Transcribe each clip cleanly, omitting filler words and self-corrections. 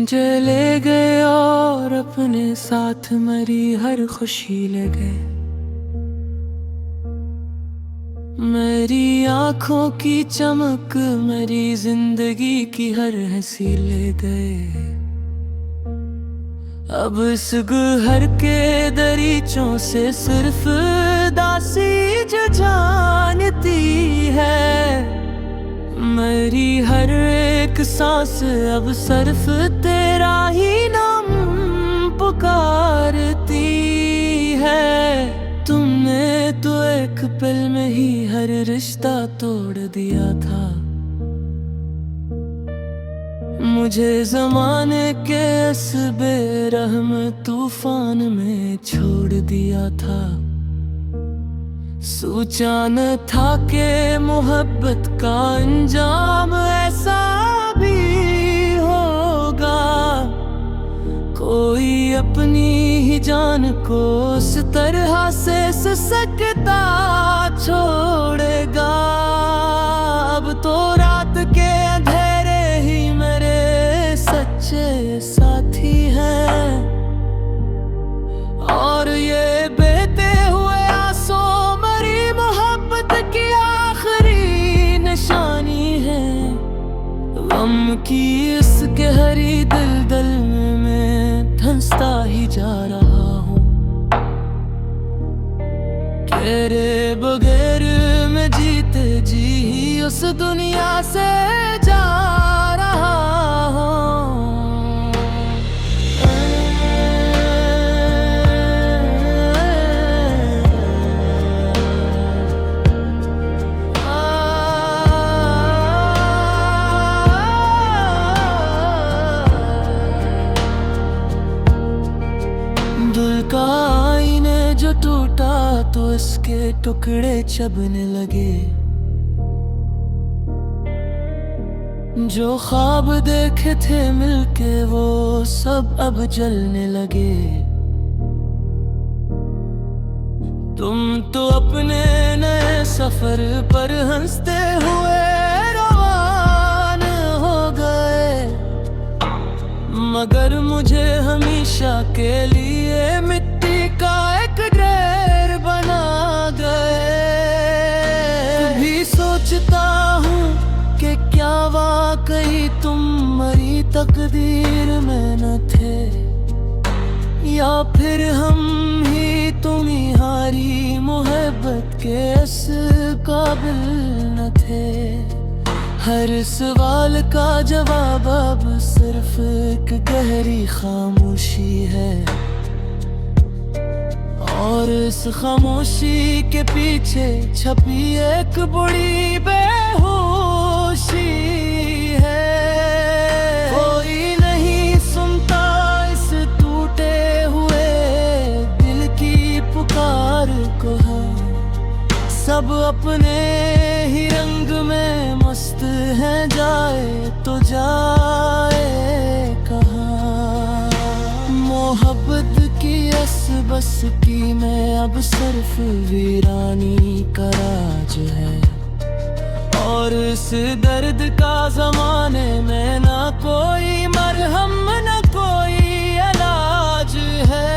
चले गए और अपने साथ मरी हर खुशी ले गए। मेरी आंखों की चमक, मेरी जिंदगी की हर हंसी ले गए। अब इस घर के दरीचों से सिर्फ दासी जो जानती है। मेरी हर एक सांस अब सिर्फ तेरा ही नाम पुकारती है। तुमने तो एक पल में ही हर रिश्ता तोड़ दिया था। मुझे जमाने के इस बेरहम तूफान में छोड़ दिया था। सोचा न था कि मोहब्बत का अंजाम ऐसा भी होगा। कोई अपनी ही जान को उस तरह से ससकता छोड़ेगा। अब तो रात के अंधेरे ही मेरे सच्चे साथी हैं, और ये बहते हुए आंसू मरी मोहब्बत की आखिरी निशानी है। गम की इस गहरी दलदल में मैं धंसता ही जा रहा हूँ। तेरे बगैर मैं जीते जी ही उस दुनिया से जा रहा हूँ। दिल का आईने जो टूटा तो इसके टुकड़े चबने लगे। जो ख्वाब देखे थे मिलके वो सब अब जलने लगे। तुम तो अपने नए सफर पर हंसते हुए रवान हो गए, मगर मुझे हमेशा के लिए मिट्टी का एक ढेर बना गए। भी सोचता हूँ कि क्या वाकई तुम मरी तकदीर में न थे, या फिर हम ही तुम्हारी मोहब्बत के इस काबिल न थे। हर सवाल का जवाब अब सिर्फ एक गहरी खामोशी है, और इस खामोशी के पीछे छपी एक बड़ी बेहोशी है। कोई नहीं सुनता इस टूटे हुए दिल की पुकार को है। सब अपने ही रंग में मस्त है, जाए तो जाए कहाँ। मोहब्बत की अस बस की में अब सिर्फ वीरानी का राज है, और इस दर्द का जमाने में ना कोई मरहम ना कोई इलाज है।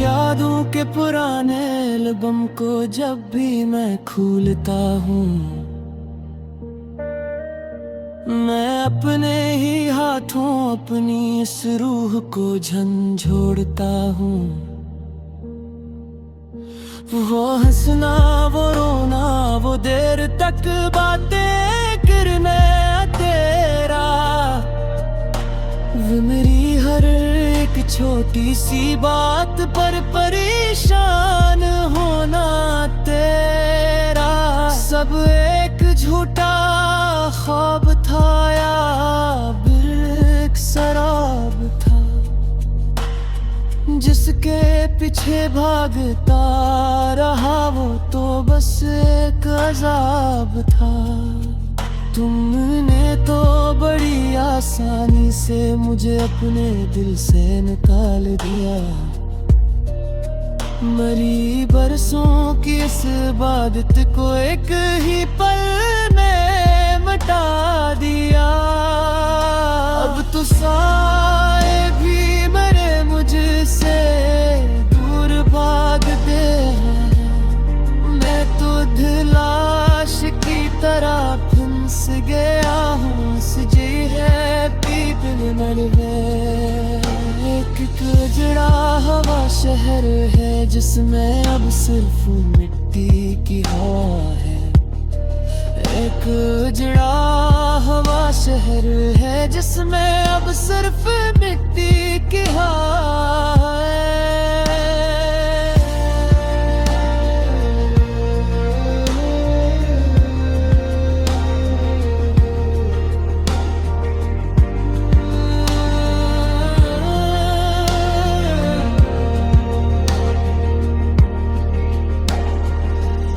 यादों के पुराने एल्बम को जब भी मैं खोलता हूँ, मैं अपने ही हाथों अपनी इस रूह को झंझोड़ता हूँ। वो हंसना वो रोना वो देर तक बातें करने तेरा, वो मेरी हर एक छोटी सी बात पर परेशान होना तेरा। सब एक झूठा ख्वाब था या बिल्क शराब था, जिसके पीछे भागता रहा वो तो बस एक अजाब था। तुमने तो बड़ी आसानी से मुझे अपने दिल से निकाल दिया। मरी बरसों की इस इबादत को एक ही पल में मिटा दिया। अब तो साए भी मेरे मुझसे दूर भागते हैं। मैं तो लाश की तरह फंस गया हूँ सजी है पीपल में। एक उजड़ा हवा शहर है जिसमें अब सिर्फ मिट्टी की हवा है। एक उजड़ा हवा शहर है जिसमें अब सिर्फ मिट्टी की हवा है।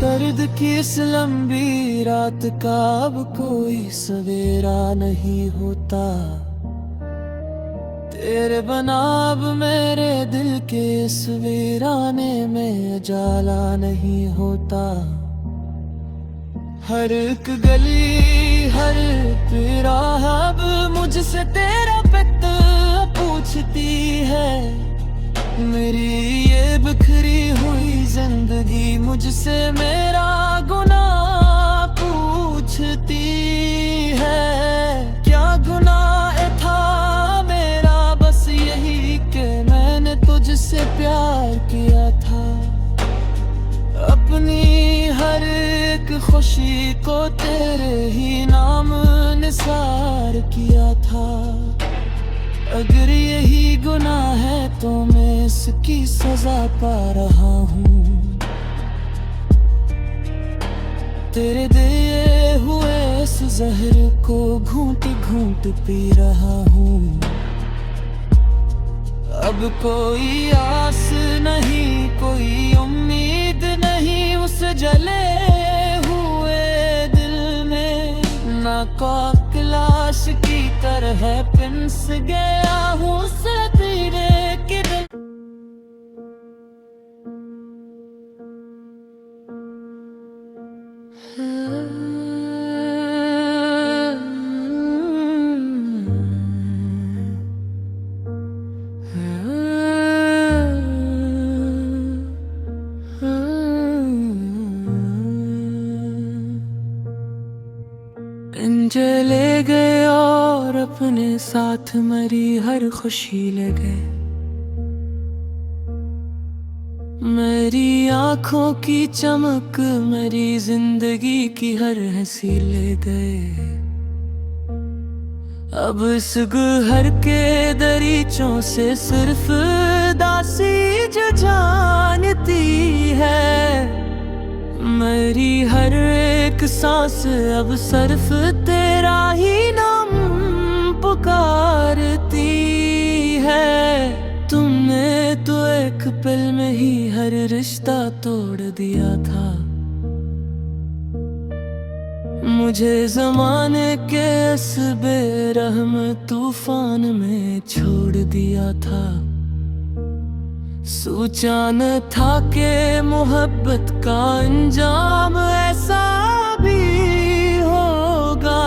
दर्द की इस लंबी रात का अब कोई सवेरा नहीं होता। तेरे बना अब मेरे दिल के इस वीराने में उजाला नहीं होता। हर एक गली हर एक राह अब मुझसे तेरा पिता पूछती है। मेरी ये बिखरी हुई जिंदगी मुझसे मेरा गुनाह पूछती है। क्या गुनाह था मेरा, बस यही कि मैंने तुझसे प्यार किया था। अपनी हर एक खुशी को तेरे ही नाम निसार किया था। अगर यही गुनाह है तो मैं इसकी सजा पा रहा हूँ। तेरे दिए हुए इस जहर को घूंट घूंट पी रहा हूँ। अब कोई आस नहीं कोई उम्मीद नहीं उस जले हुए दिल में। ना लाश की तरह पिंस गया हूँ सतीरे के दिल। चले गए और अपने साथ मरी हर खुशी ले गए। मेरी आंखों की चमक मेरी जिंदगी की हर हंसी ले गए। अब इस घर के दरीचों से सिर्फ दासी जो जानती है। मेरी हर एक सांस अब सिर्फ तेरा ही नाम पुकारती है। तुमने तो एक पल में ही हर रिश्ता तोड़ दिया था। मुझे जमाने के इस बेरहम तूफान में छोड़ दिया था। सोचा न था कि मोहब्बत का अंजाम ऐसा भी होगा।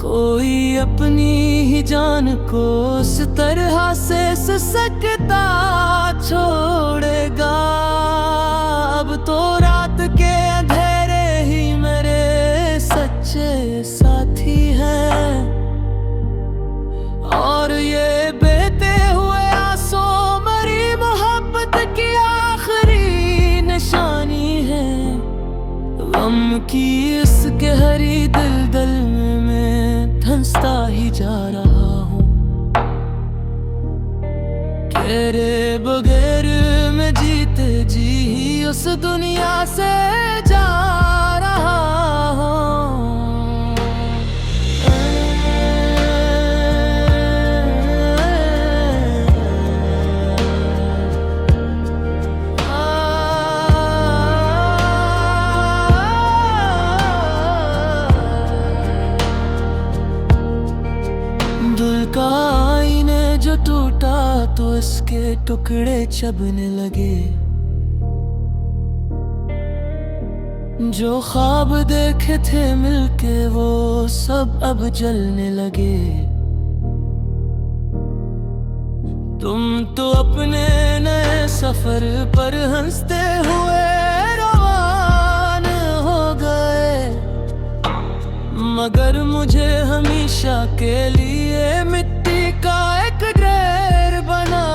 कोई अपनी ही जान को उस तरह से ससकता छोड़ेगा। अब तो रात के अंधेरे ही मेरे सच्चे साथी हैं। और ये बहते हुए आंसू मरी मोहब्बत की आखिरी निशानी है। गम की इस गहरी दलदल में मैं धंसता ही जा रहा हूँ। तेरे बगैर मैं जीते जी ही उस दुनिया से जा रहा हूँ। के टुकड़े चबने लगे। जो ख्वाब देखे थे मिलके वो सब अब जलने लगे। तुम तो अपने नए सफर पर हंसते हुए रवान हो गए, मगर मुझे हमेशा के लिए मिट्टी का एक ढेर बना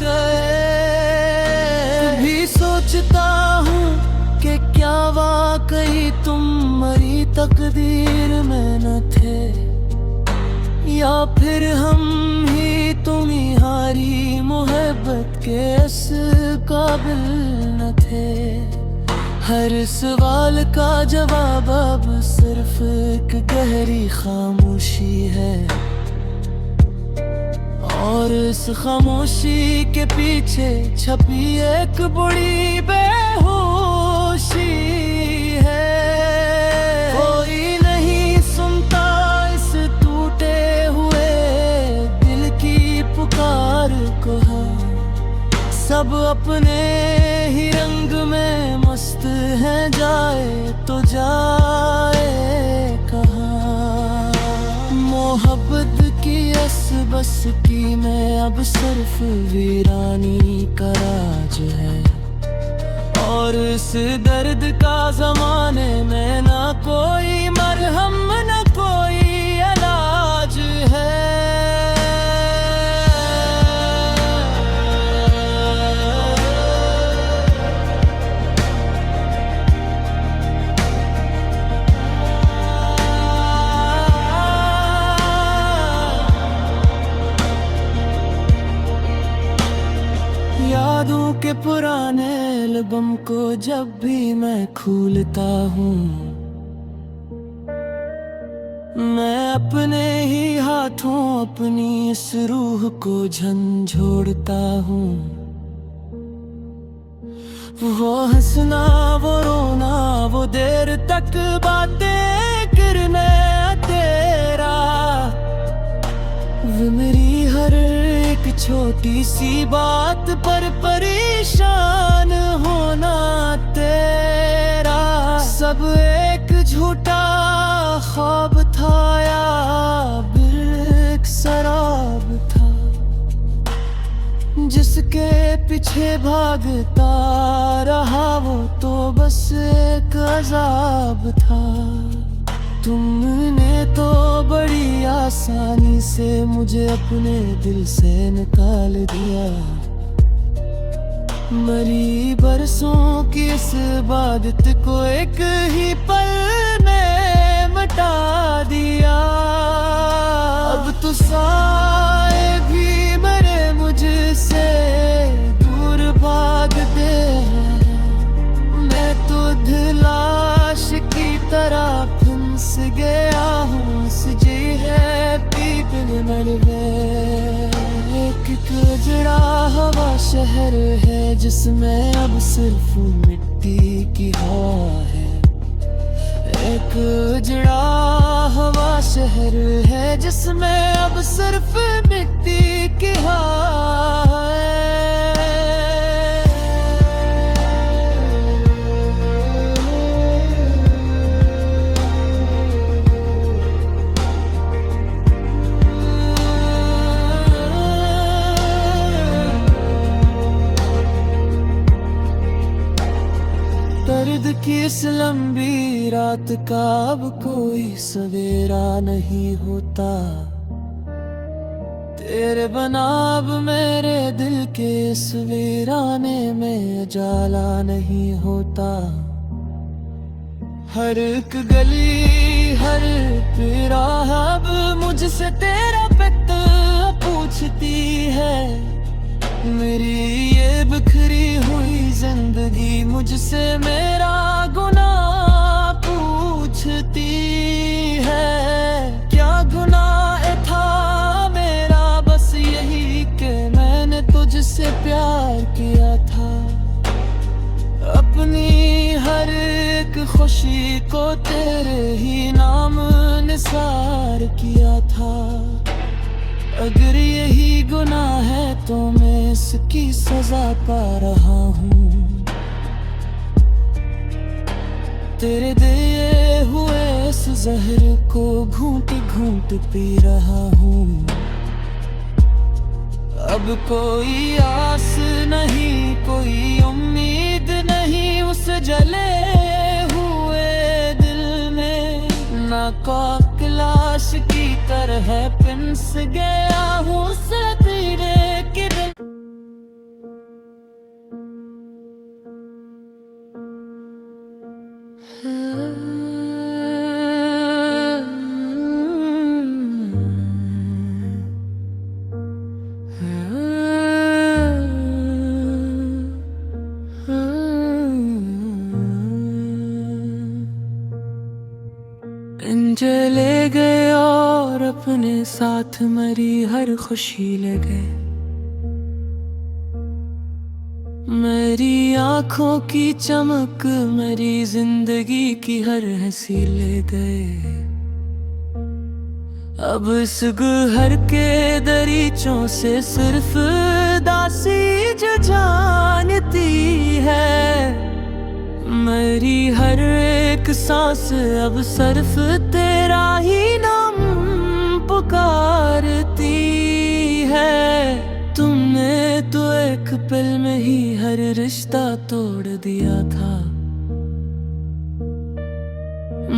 गए। भी सोचता हूँ कि क्या वाकई तुम मरी तकदीर में न थे, या फिर हम ही तुम्हारी मोहब्बत के इस काबिल न थे। हर सवाल का जवाब अब सिर्फ एक गहरी खामोशी है, और इस खामोशी के पीछे छपी एक बड़ी बेहोशी है। कोई नहीं सुनता इस टूटे हुए दिल की पुकार को, सब अपने ही रंग में मस्त है, जाए तो जाए कहाँ। मोहब्बत की बस की में अब सिर्फ वीरानी का राज है, और इस दर्द का जमाने में ना कोई मरहम न कोई इलाज है। यादों के पुराने एल्बम को जब भी मैं खोलता हूँ, मैं अपने ही हाथों अपनी इस रूह को झंझोड़ता हूँ। वो हंसना, वो रोना, वो देर तक बातें करने तेरा, वो मेरी हर एक छोटी सी बात पर परेशान होना तेरा, सब एक झूठा ख्वाब था या बिल्क शराब था, जिसके पीछे भागता रहा वो तो बस एक अजाब था। तुमने तो बड़ी आसानी से मुझे अपने दिल से निकाल दिया, मरी बरसों की इस इबादत को एक ही पल में मिटा दिया। अब तो साए भी मेरे मुझसे दूर भागते हैं, मैं तो लाश की तरह फंस गया हूँ सजी है पीपल मलबे। एक उजड़ा हवा शहर है जिसमें अब सिर्फ मिट्टी की हवा है, एक उजड़ा हवा शहर है जिसमें अब सिर्फ मिट्टी की हवा है। दर्द की इस लंबी रात का अब कोई सवेरा नहीं होता, तेरे बना अब मेरे दिल के इस वीराने में उजाला नहीं होता। हर एक गली हर राह अब मुझसे तेरा पिता पूछती है, मेरी ये बिखरी हुई जिंदगी मुझसे मेरा गुनाह पूछती है। क्या गुनाह था मेरा, बस यही कि मैंने तुझसे प्यार किया था, अपनी हर एक खुशी को तेरे ही नाम निसार किया था। अगर यही गुनाह है तो मैं इसकी सजा पा रहा हूँ। तेरे दिए हुए इस जहर को घूंट घूंट पी रहा हूँ। अब कोई आस नहीं, कोई उम्मीद नहीं उस जले हुए दिल में। नाकाक लाश की तरह पिंस गया हूँ सतीरे के दिल। चले गए और अपने साथ मरी हर खुशी ले गए। मेरी आंखों की चमक, मेरी जिंदगी की हर हंसी ले गए। अब इस घर के दरीचों से सिर्फ दासी जो जानती है। मेरी हर एक सांस अब सिर्फ तेरा ही नाम पुकारती है। तुमने तो एक पल में ही हर रिश्ता तोड़ दिया था।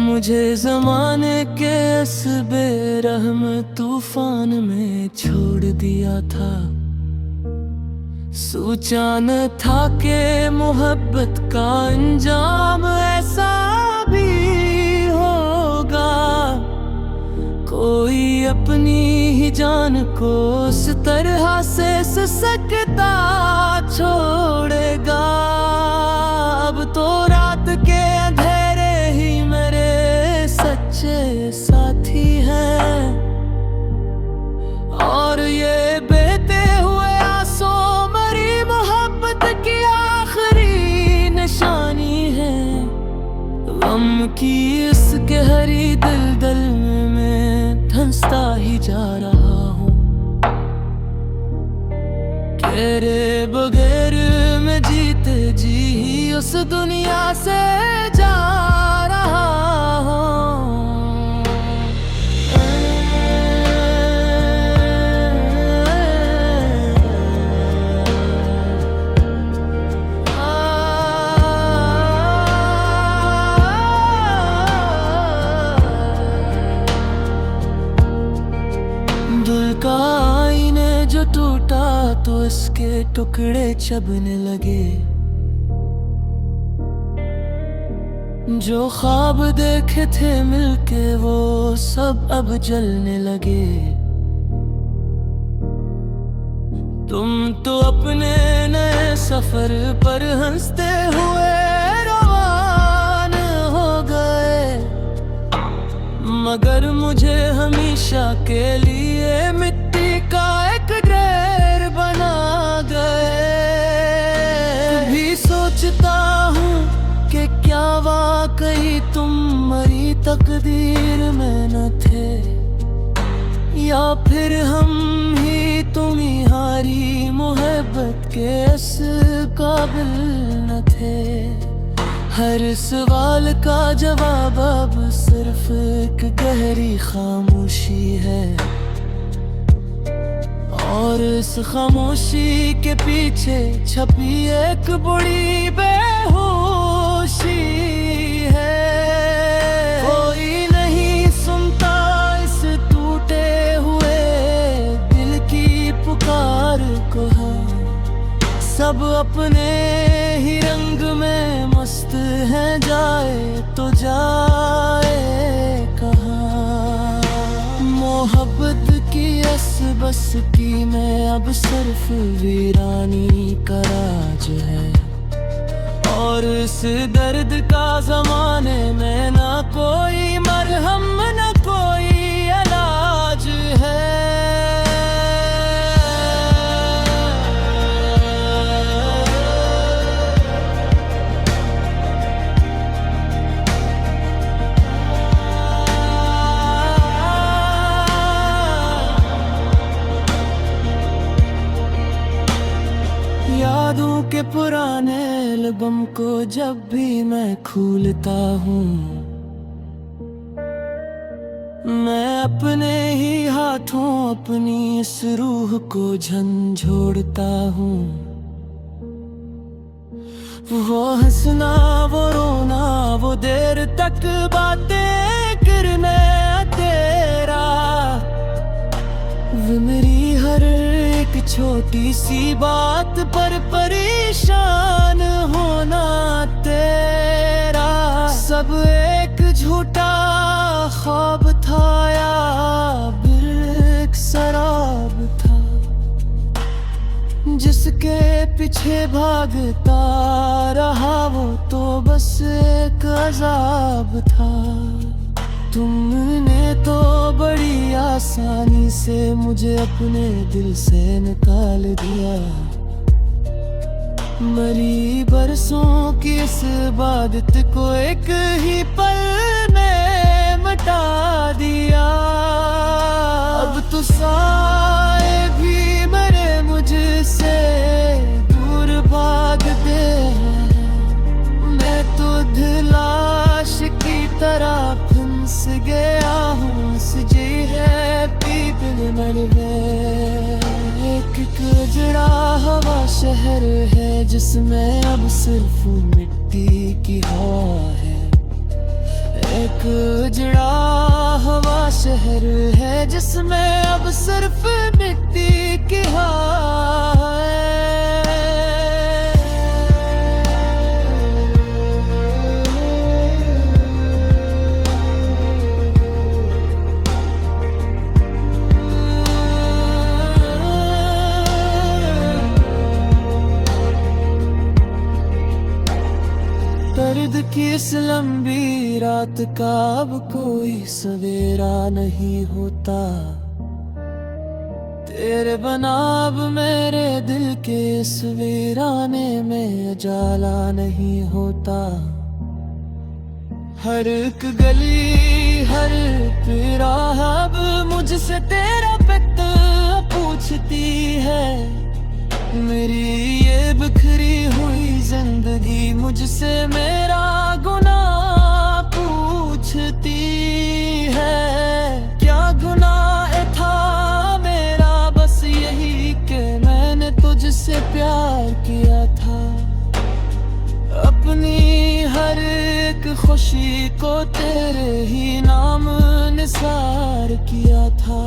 मुझे जमाने के इस बेरहम तूफान में छोड़ दिया था। सोचा न था कि मोहब्बत का अंजाम ऐसा भी होगा। कोई अपनी ही जान को उस तरह से ससकता छोड़ेगा। अब तो रात के अंधेरे ही मेरे सच्चे साथी हैं। और ये बहते हुए आंसू मेरी मोहब्बत की आखिरी निशानी है। गम की इस गहरी दलदल में मैं धंसता ही जा रहा हूँ। तेरे बगैर मैं जीते जी ही उस दुनिया से जा रहा हूँ। दिल का आईने जो टूटा तो इसके टुकड़े चबने लगे। जो ख्वाब देखे थे मिलके वो सब अब जलने लगे। तुम तो अपने नए सफर पर हंसते हुए रवान हो गए। मगर मुझे हमेशा के लिए मिट्टी का एक ढेर बना गए। भी सोचता हूँ कि क्या वाकई तुम मरी तकदीर में न थे, या फिर हम ही तुम्हारी मोहब्बत के इस काबिल न थे। हर सवाल का जवाब अब सिर्फ एक गहरी खामोशी है। और इस खामोशी के पीछे छपी एक बड़ी बेहोशी है। कोई नहीं सुनता इस टूटे हुए दिल की पुकार को है। सब अपने ही रंग में मस्त है, जाए तो जाए कहाँ। मोहब्बत की अस बस की मैं अब सिर्फ वीरानी का राज है। और इस दर्द का जमाने में ना कोई मरहम न कोई इलाज है। यादों के पुराने एल्बम को जब भी मैं खोलता हूँ, मैं अपने ही हाथों अपनी इस रूह को झंझोड़ता हूँ। वो हंसना, वो रोना, वो देर तक बातें करने तेरा, वो मेरी हर एक छोटी सी बात पर परेशान होना तेरा, सब एक झूठा ख्वाब था या बिल्कुल शराब था, जिसके पीछे भागता रहा वो तो बस एक अजाब था। तुमने तो बड़ी आसानी से मुझे अपने दिल से निकाल दिया, मरी बरसों की इस इबादत को एक ही पल में मिटा दिया। अब तो साए भी मेरे मुझसे दूर भागते हैं, मैं तो लाश की तरह फंस गया हूँ सजी है पीपल मर गए। एक उजड़ा हवा शहर है जिसमें अब सिर्फ मिट्टी की हवा है, एक उजड़ा हवा शहर है जिसमें अब सिर्फ मिट्टी की हवा है। दर्द की इस लंबी रात का अब कोई सवेरा नहीं होता, तेरे बना अब मेरे दिल के इस वीराने में उजाला नहीं होता। हर एक गली हर एक राह अब मुझसे तेरा पता पूछती है, मेरी ये बिखरी हुई जिंदगी मुझसे मेरा गुनाह पूछती है। क्या गुनाह था मेरा, बस यही कि मैंने तुझसे प्यार किया था, अपनी हर एक खुशी को तेरे ही नाम निसार किया था।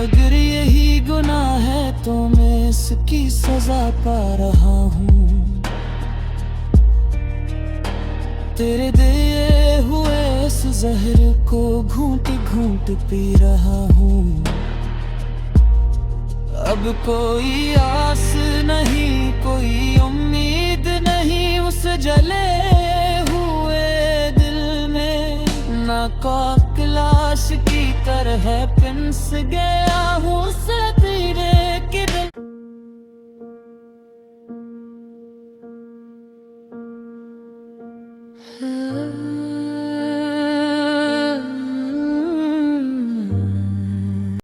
अगर यही गुनाह है तो मैं इसकी सजा पा रहा हूँ, तेरे दिए हुए इस जहर को घूंट घूंट पी रहा हूँ। अब कोई आस नहीं, कोई उम्मीद नहीं उस जले हुए दिल में, ना कोई लाश की तरह पिंस गया हूँ सतीरे के दिल।